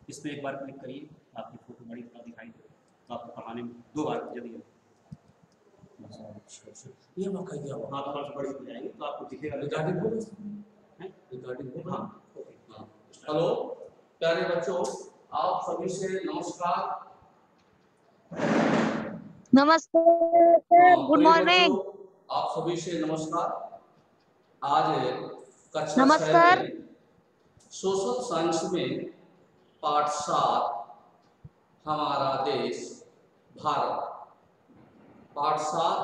इसमें एक बार क्लिक करिए, आपकी फोटो बड़ी तरह दिखाई दे, तो आपको पढ़ाने में 2 बार जल्दी ये मौका दिया हुआ। हाँ, थोड़ा सा बड़ी हो जाएगी तो आपको दिखेगा। रिकॉर्डिंग हो है रिकॉर्डिंग हो। हाँ। हेलो प्यारे बच्चों, आप सभी से नमस्कार। नमस्कार सर, गुड प्रिय मॉर्निंग। बच्चों, आप सभी से नमस्कार। आज कक्षा 6 नमस्कार। में सोशल साइंस में पाठ 7 हमारा देश भारत, पाठ 7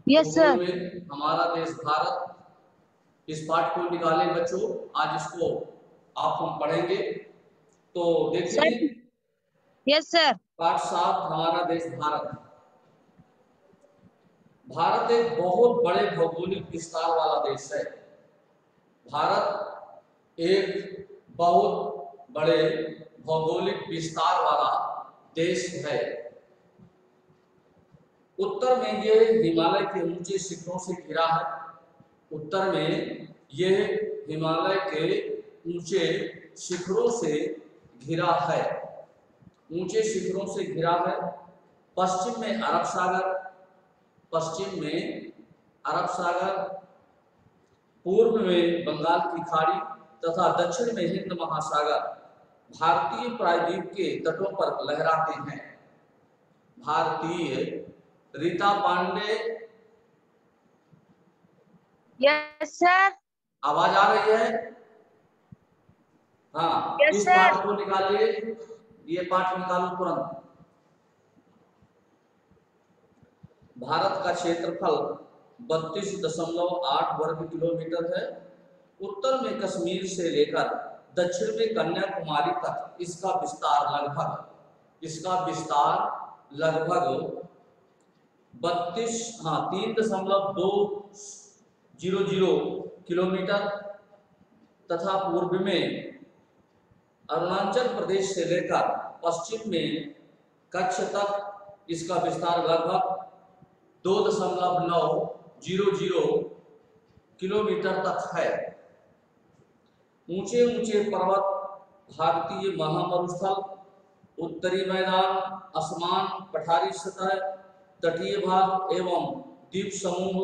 यस सर। भूगोल में हमारा देश भारत, इस पाठ को निकाले बच्चों। आज इसको आप हम पढ़ेंगे। तो देखिए, सर यस सर। पाठ 7 हमारा देश भारत। भारत एक बहुत बड़े भौगोलिक विस्तार वाला देश है। भारत एक बहुत बड़े भौगोलिक विस्तार वाला देश है। उत्तर में यह हिमालय के ऊंचे शिखरों से घिरा है। उत्तर में यह हिमालय के ऊंचे शिखरों से घिरा है, ऊंचे शिखरों से घिरा है। पश्चिम में अरब सागर, पश्चिम में अरब सागर, पूर्व में बंगाल की खाड़ी तथा दक्षिण में हिंद महासागर भारतीय प्रायद्वीप के तटों पर लहराते हैं। भारतीय रीता पांडे, यस सर। आवाज आ रही है? हाँ, यस इस सर। पाठ को निकालिए, ये पाठ निकालो तुरंत। भारत का क्षेत्रफल 32.8 वर्ग किलोमीटर है। उत्तर में कश्मीर से लेकर दक्षिण में कन्याकुमारी तक इसका विस्तार लगभग 3.200 किलोमीटर तथा पूर्व में अरुणाचल प्रदेश से लेकर पश्चिम में कच्छ तक इसका विस्तार लगभग 2.900 किलोमीटर तक है। ऊंचे ऊंचे पर्वत, भारतीय महामरुस्थल, उत्तरी मैदान, आसमान, पठारी सतह, तटीय भाग एवं द्वीप समूह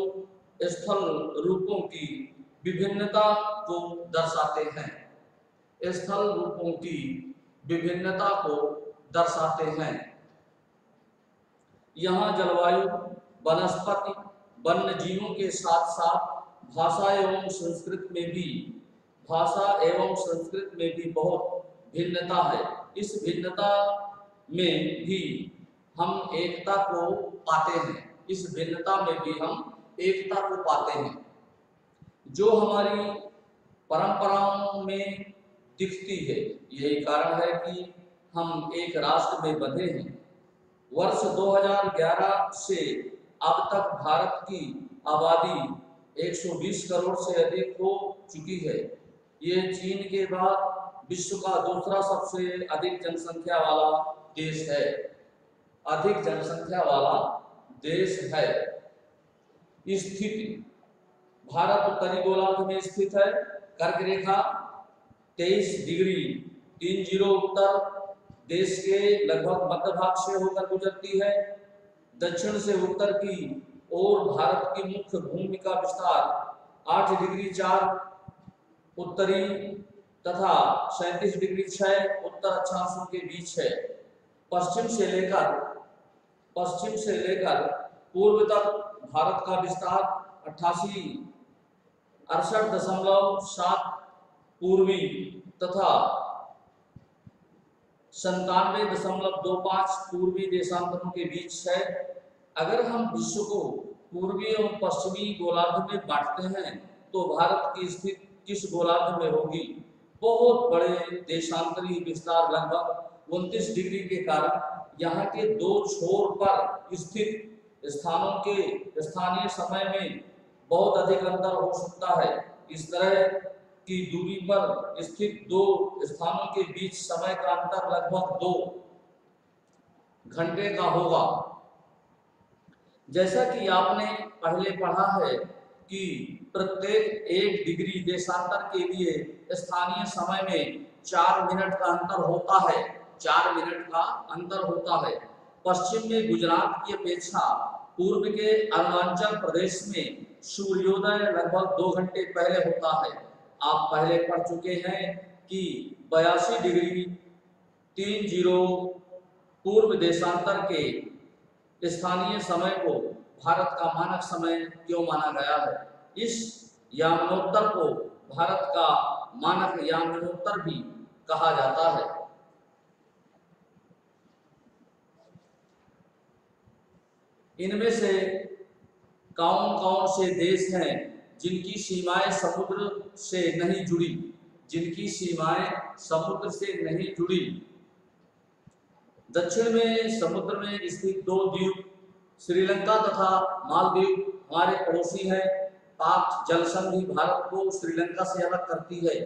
स्थल रूपों की विभिन्नता को दर्शाते हैं। स्थल रूपों की विभिन्नता को दर्शाते हैं। यहाँ जलवायु, वनस्पति, वन्य जीवों के साथ साथ भाषा एवं संस्कृत में भी बहुत भिन्नता है। इस भिन्नता में भी हम एकता को पाते हैं। जो हमारी परंपराओं में दिखती है। यही कारण है कि हम एक राष्ट्र में बंधे हैं। वर्ष 2011 से अब तक भारत की आबादी 120 करोड़ से अधिक हो चुकी है। ये चीन के बाद विश्व का दूसरा सबसे अधिक जनसंख्या वाला देश है। स्थिति, भारत उत्तरी गोलार्ध में स्थित है। कर्क रेखा 23 डिग्री 30 उत्तर देश के लगभग मध्य भाग से होकर गुजरती है। दक्षिण से उत्तर की ओर भारत की मुख्य भूमि का विस्तार 8 डिग्री 4 उत्तरी तथा 37 डिग्री 6 उत्तर अक्षांशों के बीच है। पश्चिम से लेकर पूर्व तक भारत का विस्तार 68.7 पूर्वी तथा 97.25 पूर्वी देशांतरों के बीच है। अगर हम विश्व को पूर्वी एवं पश्चिमी गोलार्ध में बांटते हैं तो भारत की स्थिति किस गोलार्ध में होगी? बहुत बड़े देशांतरी विस्तार लगभग 29 डिग्री के कारण यहाँ के दो छोर पर स्थित स्थानों के स्थानीय समय में बहुत अधिक अंतर हो सकता है। इस तरह की दूरी पर स्थित दो स्थानों के बीच समय का अंतर लगभग 2 घंटे का होगा। जैसा कि आपने पहले पढ़ा है कि प्रत्येक 1 डिग्री देशांतर के लिए स्थानीय समय में 4 मिनट का अंतर होता है, 4 मिनट का अंतर होता है। पश्चिम में गुजरात की अपेक्षा पूर्व के अरुणाचल प्रदेश में सूर्योदय लगभग 2 घंटे पहले होता है। आप पहले पढ़ चुके हैं कि 82 डिग्री 30 पूर्व देशांतर के स्थानीय समय को भारत का मानक समय क्यों माना गया है। इस यामनोत्तर को भारत का मानक यामनोत्तर भी कहा जाता है। इनमें से कौन कौन से देश हैं जिनकी सीमाएं समुद्र से नहीं जुड़ी, जिनकी सीमाएं समुद्र से नहीं जुड़ी। दक्षिण में समुद्र में स्थित 2 द्वीप श्रीलंका तथा मालदीव हमारे पड़ोसी हैं। पाक जल संधि भारत को श्रीलंका से अलग करती है।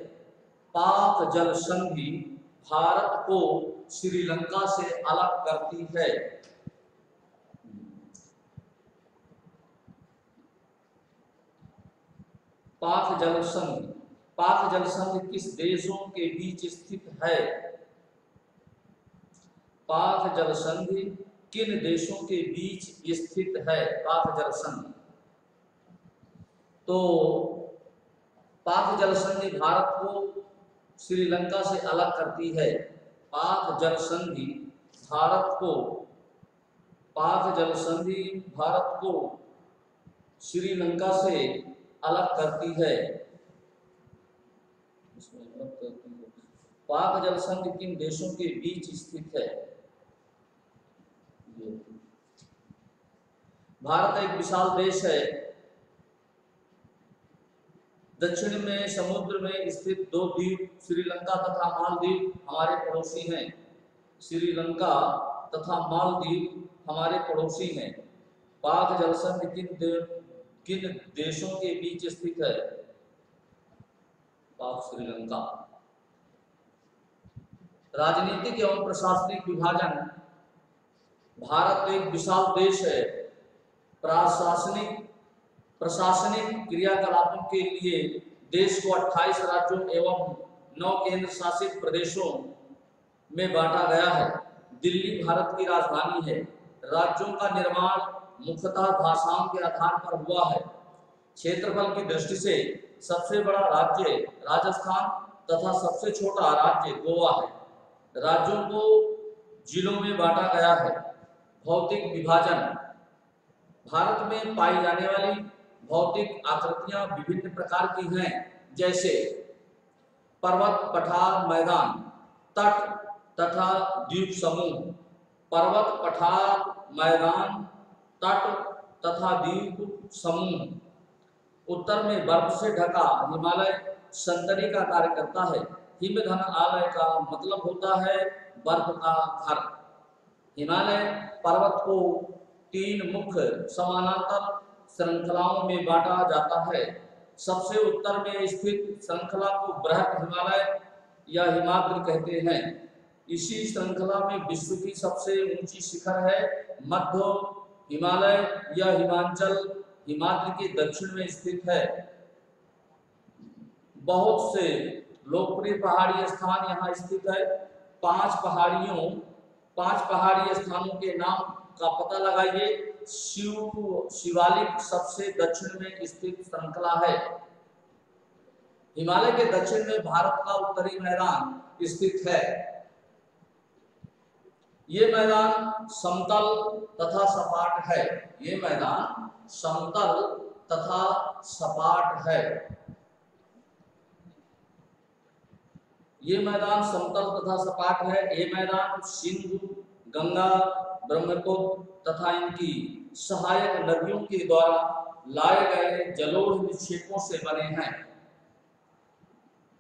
पाक जल संधि भारत को श्रीलंका से अलग करती है। पाक जल संधि, पाक जल संधि किस देशों के बीच स्थित है? पाक जल संधि किन देशों के बीच स्थित है? पाक जल संधि, तो पाक जल संधि भारत को श्रीलंका से अलग करती है। पाक जल संधि भारत को, पाक जल संधि भारत को श्रीलंका से अलग करती है। पाक जल संधि किन देशों के बीच स्थित है? भारत एक विशाल देश है। दक्षिण में समुद्र में स्थित 2 द्वीप श्रीलंका तथा मालदीव हमारे पड़ोसी हैं। श्रीलंका तथा मालदीव हमारे पड़ोसी हैं। पाक जल संधि किन देशों के बीच स्थित है? पाक श्रीलंका। राजनीतिक एवं प्रशासनिक विभाजन, भारत एक विशाल देश है। प्रशासनिक क्रियाकलापों के लिए देश को 28 राज्यों एवं 9 केंद्र शासित प्रदेशों में बांटा गया है। दिल्ली भारत की राजधानी है। राज्यों का निर्माण मुख्यतः भाषाओं के आधार पर हुआ है। क्षेत्रफल की दृष्टि से सबसे बड़ा राज्य राजस्थान तथा सबसे छोटा राज्य गोवा है। राज्यों को जिलों में बांटा गया है। भौतिक विभाजन, भारत में पाई जाने वाली भौतिक आकृतियां विभिन्न प्रकार की हैं, जैसे पर्वत, पठार, मैदान, तट तथा द्वीप समूह। पर्वत, पठार, मैदान, तट तथा द्वीप समूह। उत्तर में बर्फ से ढका हिमालय संतरी का कार्य करता है। हिमधन आलय का मतलब होता है बर्फ का घर। हिमालय पर्वत को 3 मुख्य समानांतर श्रृंखलाओं में बांटा जाता है। सबसे उत्तर में स्थित श्रृंखला को बृहत हिमालय या हिमाद्रि कहते हैं। इसी श्रृंखला में विश्व की सबसे ऊंची शिखर है मध्य हिमालय या हिमाचल, हिमाद्रि के दक्षिण में स्थित है। बहुत से लोकप्रिय पहाड़ी स्थान यहाँ स्थित है। 5 पहाड़ी स्थानों के नाम का पता लगाइए। शिवालिक सबसे दक्षिण में स्थित श्रृंखला है। हिमालय के दक्षिण में भारत का उत्तरी मैदान स्थित है। ये मैदान समतल तथा सपाट है। ये मैदान समतल तथा सपाट है। ये मैदान समतल तथा सपाट है। ये मैदान सिंधु, गंगा, ब्रह्मपुत्र तथा इनकी सहायक नदियों के द्वारा लाए गए जलोढ़ निक्षेपों से बने हैं।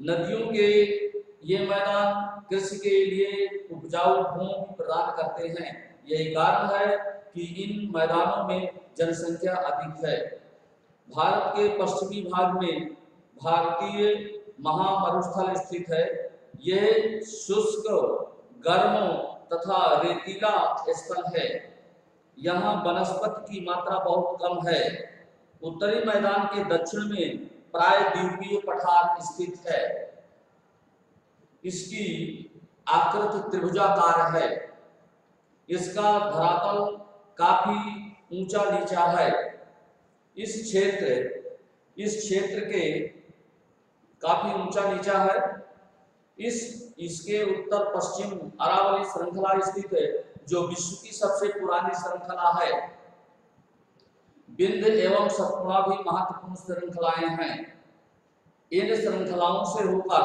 नदियों के ये मैदान कृषि के लिए उपजाऊ भूमि प्रदान करते हैं। यही कारण है कि इन मैदानों में जनसंख्या अधिक है। भारत के पश्चिमी भाग में भारतीय महामरुस्थल स्थित है। यह शुष्क, गर्म तथा रेतीला स्थल है। यहाँ वनस्पति की मात्रा बहुत कम है। उत्तरी मैदान के दक्षिण में प्रायद्वीपीय पठार स्थित है। इसकी आकृति त्रिभुजाकार है। इसका धरातल काफी ऊंचा नीचा है। इस क्षेत्र के काफी ऊंचा नीचा है। इसके उत्तर पश्चिम अरावली श्रृंखला स्थित है, जो विश्व की सबसे पुरानी श्रृंखला है। विंध्य एवं सतपुड़ा भी महत्वपूर्ण श्रृंखलाएं हैं। इन श्रृंखलाओं से होकर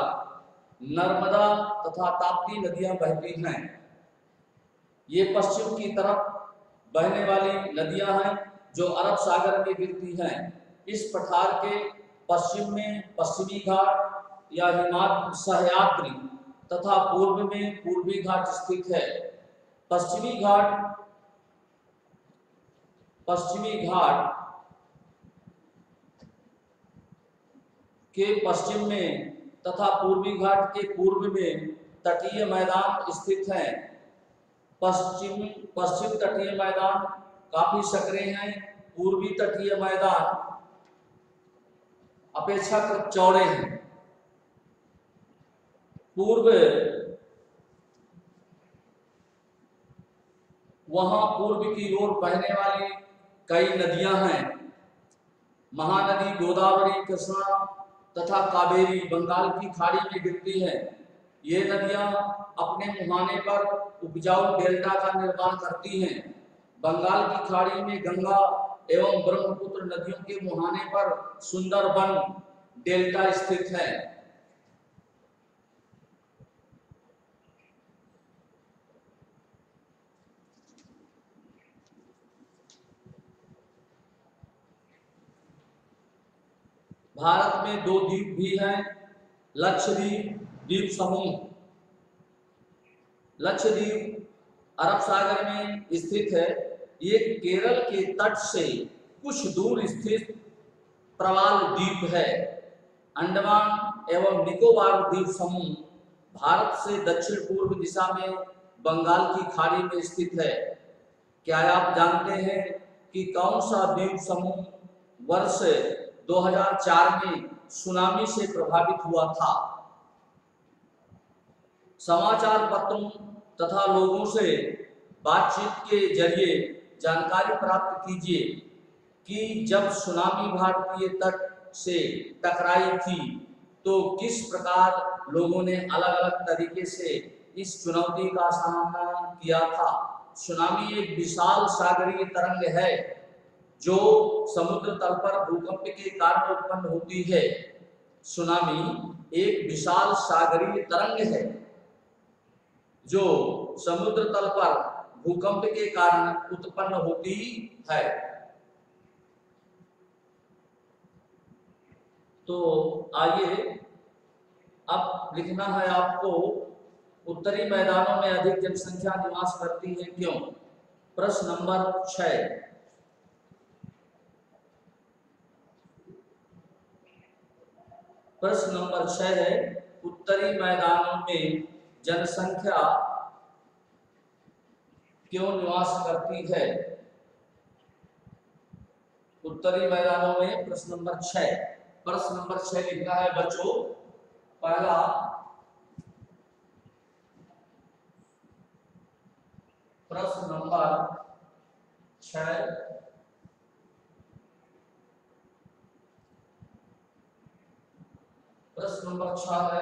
नर्मदा तथा ताप्ती नदियां बहती हैं। ये पश्चिम की तरफ बहने वाली नदियां हैं जो अरब सागर में गिरती हैं। इस पठार के पश्चिम में पश्चिमी घाट या सह्याद्री तथा पूर्व में पूर्वी घाट स्थित है। पश्चिमी घाट के पश्चिम में तथा पूर्वी घाट के पूर्व में तटीय मैदान स्थित हैं। पश्चिम तटीय मैदान काफी संकरे हैं। पूर्वी तटीय मैदान अपेक्षाकृत चौड़े हैं। वहां पूर्व की ओर बहने वाली कई नदियां हैं। महानदी गोदावरी, कृष्णा तथा कावेरी बंगाल की खाड़ी में गिरती है। ये नदियां अपने मुहाने पर उपजाऊ डेल्टा का निर्माण करती हैं। बंगाल की खाड़ी में गंगा एवं ब्रह्मपुत्र नदियों के मुहाने पर सुंदरबन डेल्टा स्थित है। भारत में 2 द्वीप भी हैं। लक्षद्वीप द्वीप समूह। लक्षद्वीप अरब सागर में स्थित है। ये केरल के तट से कुछ दूर स्थित प्रवाल द्वीप है। अंडमान एवं निकोबार द्वीप समूह भारत से दक्षिण पूर्व दिशा में बंगाल की खाड़ी में स्थित है। क्या आप जानते हैं कि कौन सा द्वीप समूह वर्ष 2004 में सुनामी से प्रभावित हुआ था? समाचार पत्रों तथा लोगों से बातचीत के जरिए जानकारी प्राप्त कीजिए कि जब सुनामी भारतीय तट से टकराई थी तो किस प्रकार लोगों ने अलग अलग तरीके से इस चुनौती का सामना किया था। सुनामी एक विशाल सागरीय तरंग है जो समुद्र तल पर भूकंप के कारण उत्पन्न होती है। सुनामी एक विशाल सागरीय तरंग है जो समुद्र तल पर भूकंप के कारण उत्पन्न होती है। तो आइए अब लिखना है आपको, उत्तरी मैदानों में अधिक जनसंख्या निवास करती है क्यों? प्रश्न नंबर 6। प्रश्न नंबर 6 है, उत्तरी मैदानों में जनसंख्या क्यों निवास करती है? उत्तरी मैदानों में प्रश्न नंबर 6। प्रश्न नंबर 6 लिखना है बच्चों। पहला, प्रश्न नंबर 6 प्रश्न नंबर 6 है,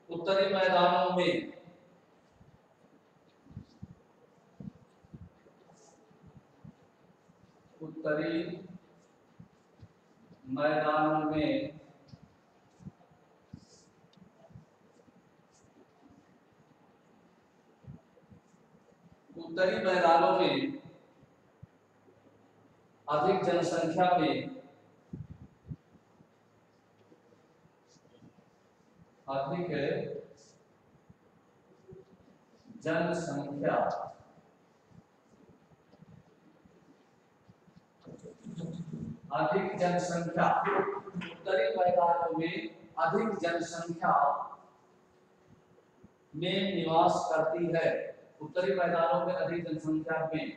उत्तरी मैदानों में अधिक जनसंख्या में अधिक जनसंख्या उत्तरी मैदानों में अधिक जनसंख्या में निवास करती है। उत्तरी मैदानों में अधिक जनसंख्या में,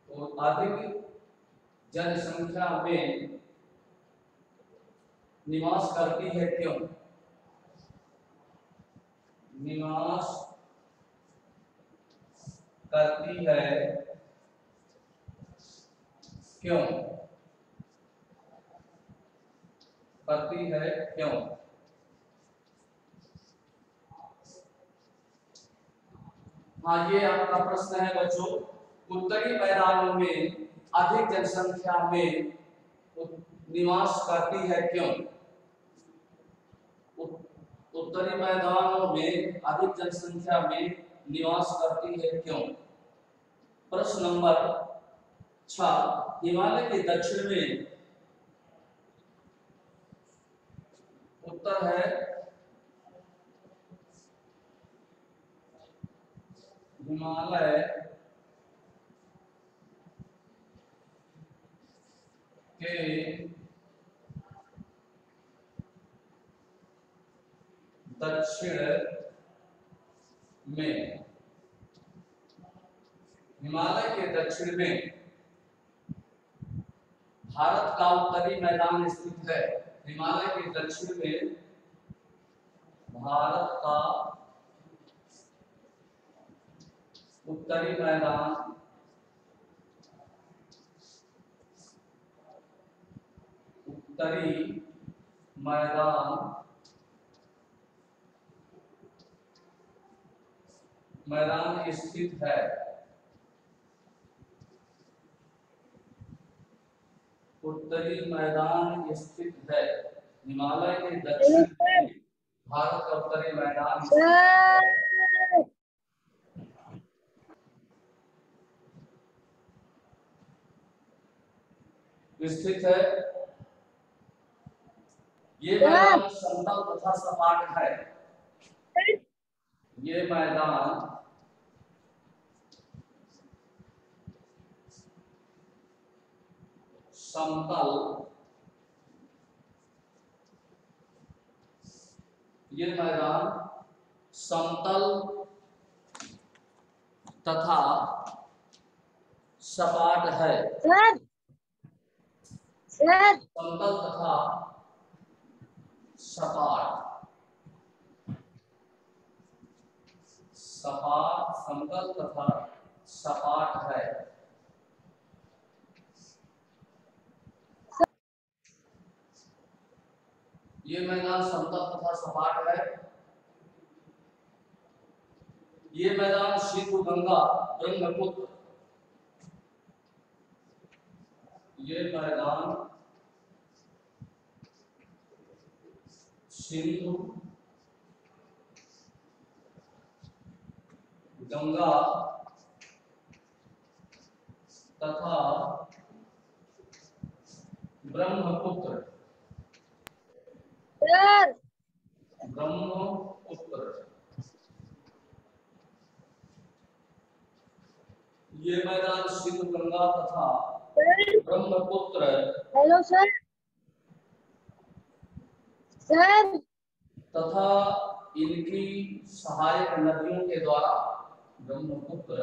तो अधिक जनसंख्या में निवास करती है क्यों? निवास करती है क्यों? करती है क्यों? हाँ, ये आपका प्रश्न है बच्चों। उत्तरी मैदानों में अधिक जनसंख्या में निवास करती है क्यों? उत्तरी मैदानों में अधिक जनसंख्या में निवास करती है क्यों? प्रश्न नंबर 6, हिमालय के दक्षिण में, उत्तर है हिमालय के दक्षिण में, हिमालय के दक्षिण में भारत का उत्तरी मैदान स्थित है। हिमालय के दक्षिण में भारत का उत्तरी मैदान मैदान स्थित है। उत्तरी मैदान स्थित है। हिमालय के दक्षिण में भारत का उत्तरी मैदान स्थित है। ये मैदान समतल तथा सपाट है। ये मैदान समतल, ये मैदान समतल तथा सपाट है। समतल तथा सपाट, समतल तथा सपाट है। ये मैदान समतल तथा सपाट है। ये मैदान सिंधु गंगा ब्रह्मपुत्र, ये मैदान सिंधु गंगा तथा ब्रह्मपुत्र, ये मैदान सिंधु गंगा तथा ब्रह्मपुत्र, हेलो सर, तथा इनकी सहायक नदियों के द्वारा, ब्रह्मपुत्र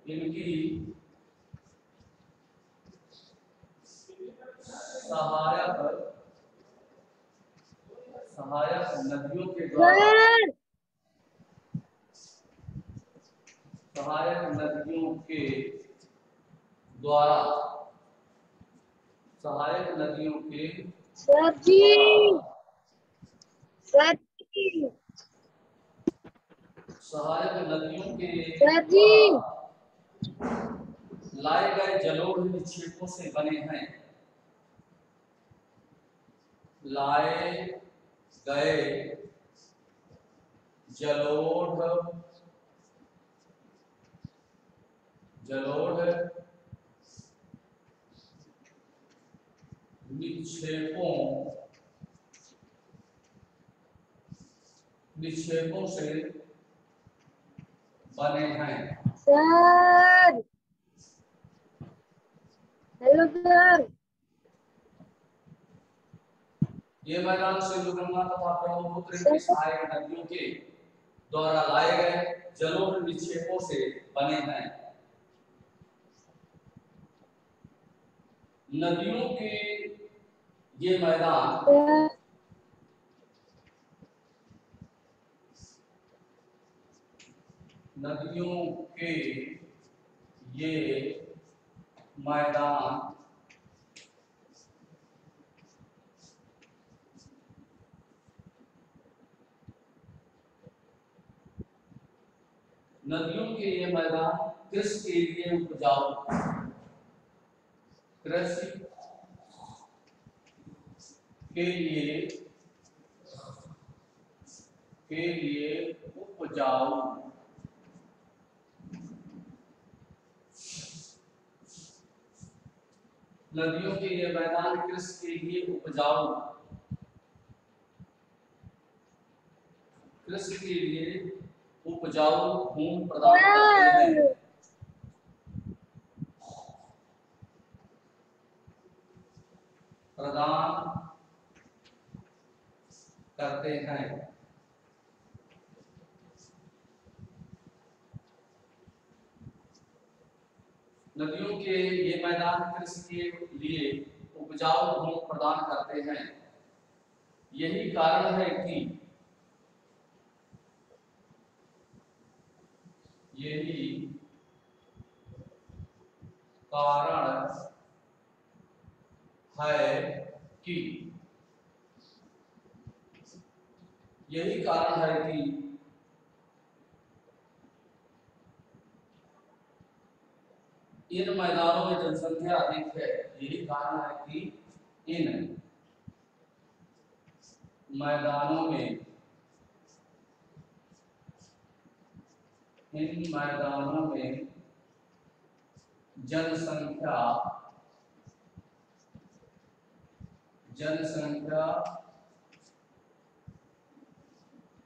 इनकी सहायक नदियों के द्वारा, सहायक नदियों के द्वारा, सहायक नदियों के सर जी, सर जी, सहायक नदियों के सर जी, लाए गए जलोढ़ निक्षेपों से बने हैं। लाए गए जलोढ़ निक्षेपों से बने हैं। सर, हेलो सर, ये मैदान सिंधु गंगा तथा ब्रह्मपुत्र की सहायक नदियों के द्वारा लाए गए जलोढ़ निक्षेपों से बने हैं। नदियों के ये मैदान सर नदियों के ये मैदान नदियों के ये मैदान कृषि के लिए उपजाऊ कृषि के लिए उपजाऊ नदियों के ये मैदान कृषि के लिए उपजाऊ कृषि के लिए उपजाऊ भूमि प्रदान करते हैं। नदियों के ये मैदान कृषि के लिए उपजाऊ भूमि प्रदान करते हैं। यही कारण है कि यही कारण है कि इन मैदानों में जनसंख्या अधिक है। यही कारण है कि इन मैदानों में जनसंख्या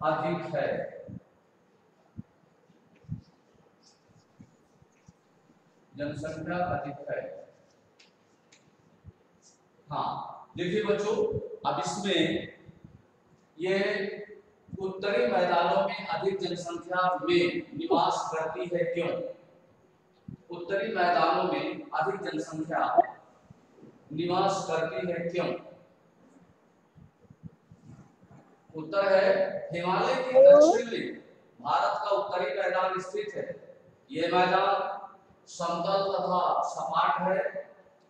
अधिक है। जनसंख्या अधिक है। हाँ, देखिए बच्चों, अब इसमें ये उत्तरी मैदानों में अधिक जनसंख्या में निवास करती है क्यों? उत्तरी मैदानों में अधिक जनसंख्या निवास करती है क्यों? उत्तर है हिमालय के दक्षिण में भारत का उत्तरी मैदान स्थित है। ये मैदान समतल तथा सपाट है।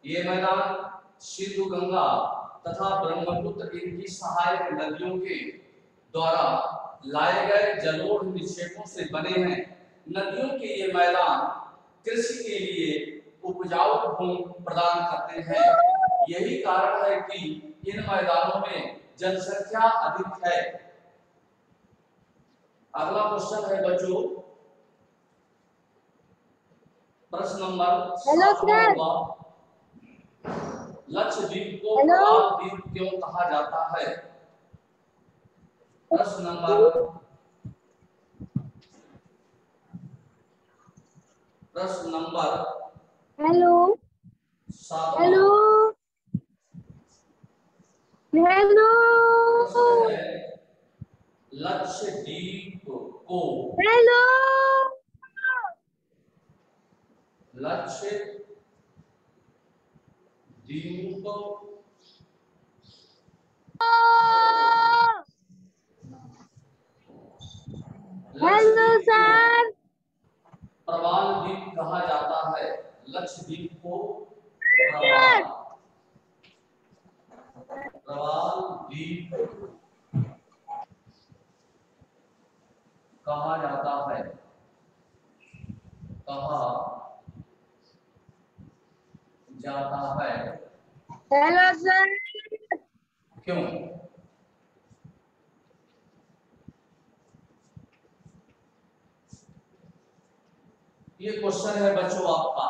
ये मैदान सिंधु गंगा तथा ब्रह्मपुत्र इनकी सहायक नदियों के द्वारा लाए गए जलोढ़ निक्षेपों से बने हैं। नदियों के ये मैदान कृषि के लिए उपजाऊ भूमि प्रदान करते हैं। यही कारण है कि इन मैदानों में जनसंख्या अधिक है। अगला क्वेश्चन है बच्चों, प्रश्न नंबर 7 लक्षद्वीप को प्रवाल द्वीप क्यों कहा जाता है? प्रश्न नंबर 7 लक्षद्वीप को प्रवाल द्वीप कहा जाता है। लक्षद्वीप को प्रवाल द्वीप कहा जाता है। Hello sir. क्यों? ये क्वेश्चन है बच्चों आपका।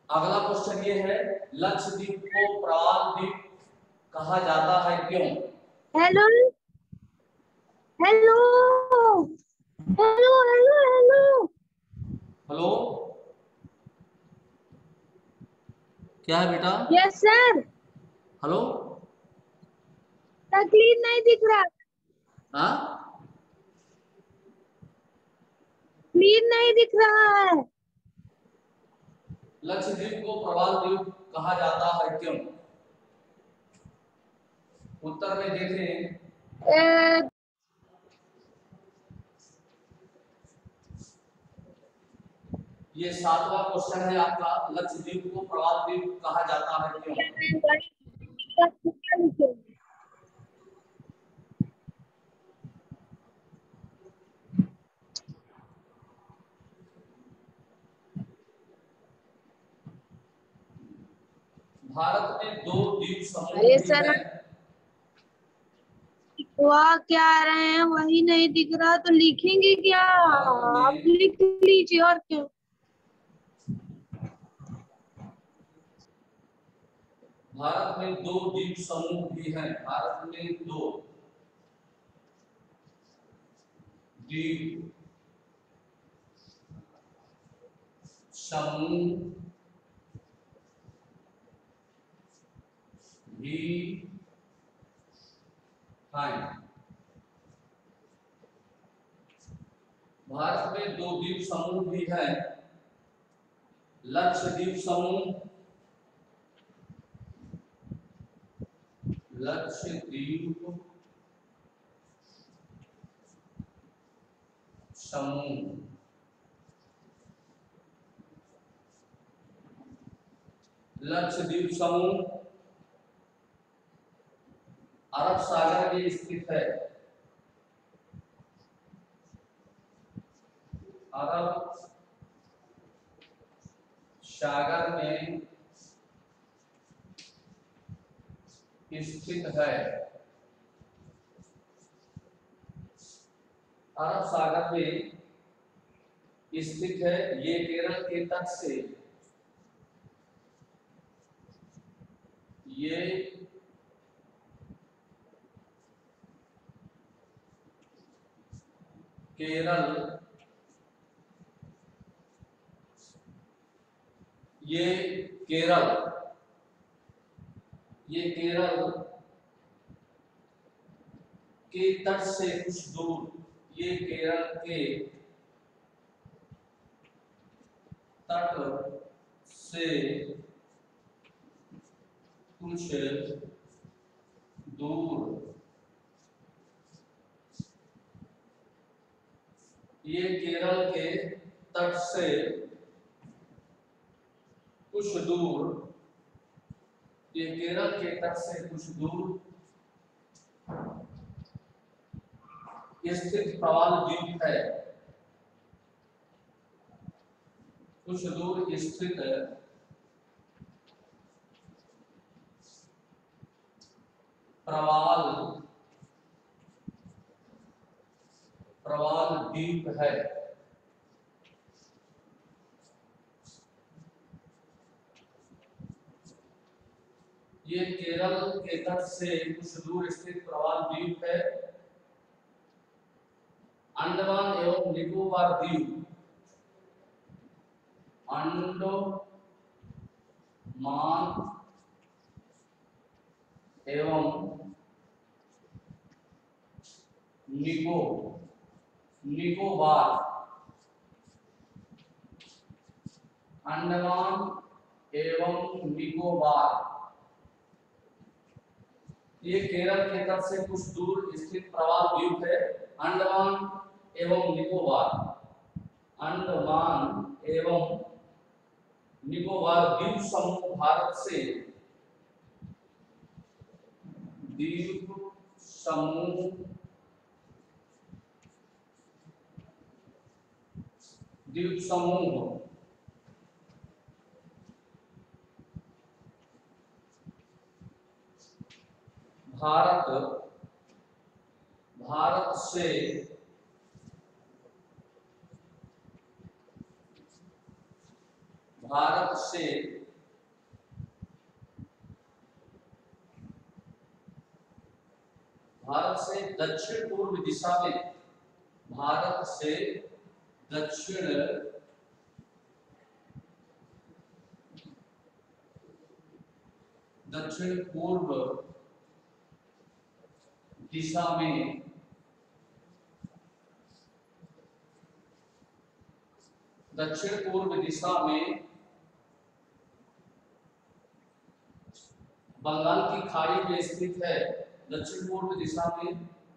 अगला क्वेश्चन ये है, लक्षद्वीप को प्रवाल द्वीप कहा जाता है क्यों? Hello hello hello hello hello hello, क्या है बेटा? Yes sir. हेलो, क्लीन नहीं दिख रहा, हाँ, क्लीन नहीं दिख रहा है। लक्षद्वीप को प्रवाल द्वीप कहा जाता है क्यों? उत्तर में देखें, ए, ये 7वां क्वेश्चन है आपका। लक्षद्वीप को प्रवाल द्वीप कहा जाता है क्यों? भारत में 2 द्वीप समूह अरे भी सर, हैं। वहाँ क्या आ रहे हैं वही नहीं दिख रहा तो लिखेंगे क्या? आप भारत लिख लीजिए और क्या। में 2 द्वीप समूह भी हैं। भारत में 2 द्वीप समूह भी हैं। भारत में 2 द्वीप समूह भी हैं। लक्षद्वीप समूह, लक्षद्वीप समूह, लक्षद्वीप समूह अरब सागर में स्थित है। अरब सागर में स्थित है। अरब सागर में स्थित है। ये केरल के तट से, ये केरल, ये केरल, ये केरल के तट से कुछ दूर, ये केरल के तट से कुछ दूर, ये केरल के तट से कुछ दूर, ये केरल के तट से कुछ दूर स्थित प्रवाल द्वीप है। कुछ दूर स्थित प्रवाल प्रवाल द्वीप है। ये केरल के तट से कुछ दूर स्थित प्रवाल द्वीप है। अंडमान एवं निकोबार द्वीप, अंडमान एवं निकोबार, अंडमान एवं निकोबार, ये केरल के तट से कुछ दूर स्थित प्रवाल द्वीप है। अंडमान एवं निकोबार, अंडमान एवं निकोबार द्वीप समूह भारत से, द्वीप समूह, द्वीप समूह भारत भारत से भारत से भारत से दक्षिण पूर्व दिशा में, भारत से दक्षिण दक्षिण पूर्व दिशा में दक्षिण पूर्व दिशा में बंगाल की खाड़ी में स्थित है। दक्षिण पूर्व दिशा में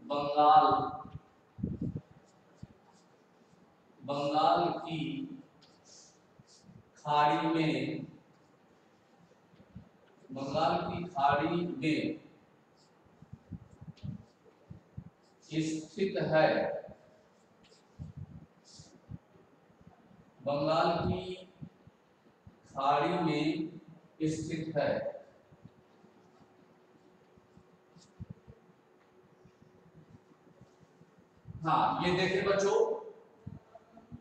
बंगाल की खाड़ी में स्थित है। बंगाल की खाड़ी में स्थित है। हाँ, ये देखिए बच्चों,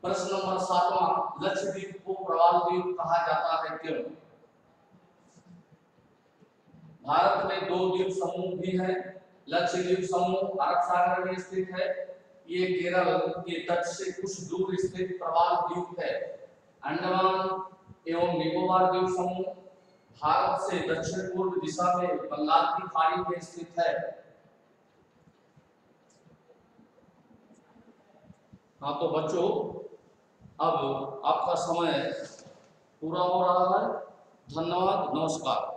प्रश्न नंबर 7वां, लक्षद्वीप को प्रवाल द्वीप कहा जाता है क्यों? भारत में 2 द्वीप समूह भी हैं। लक्षद्वीप समूह अरब सागर में स्थित है। ये केरल के तट से कुछ दूर स्थित प्रवाल द्वीप है। अंडमान एवं निकोबार द्वीप समूह भारत से दक्षिण पूर्व दिशा में बंगाल की खाड़ी में स्थित है। हाँ तो बच्चों, अब आपका समय पूरा हो रहा है। धन्यवाद, नमस्कार।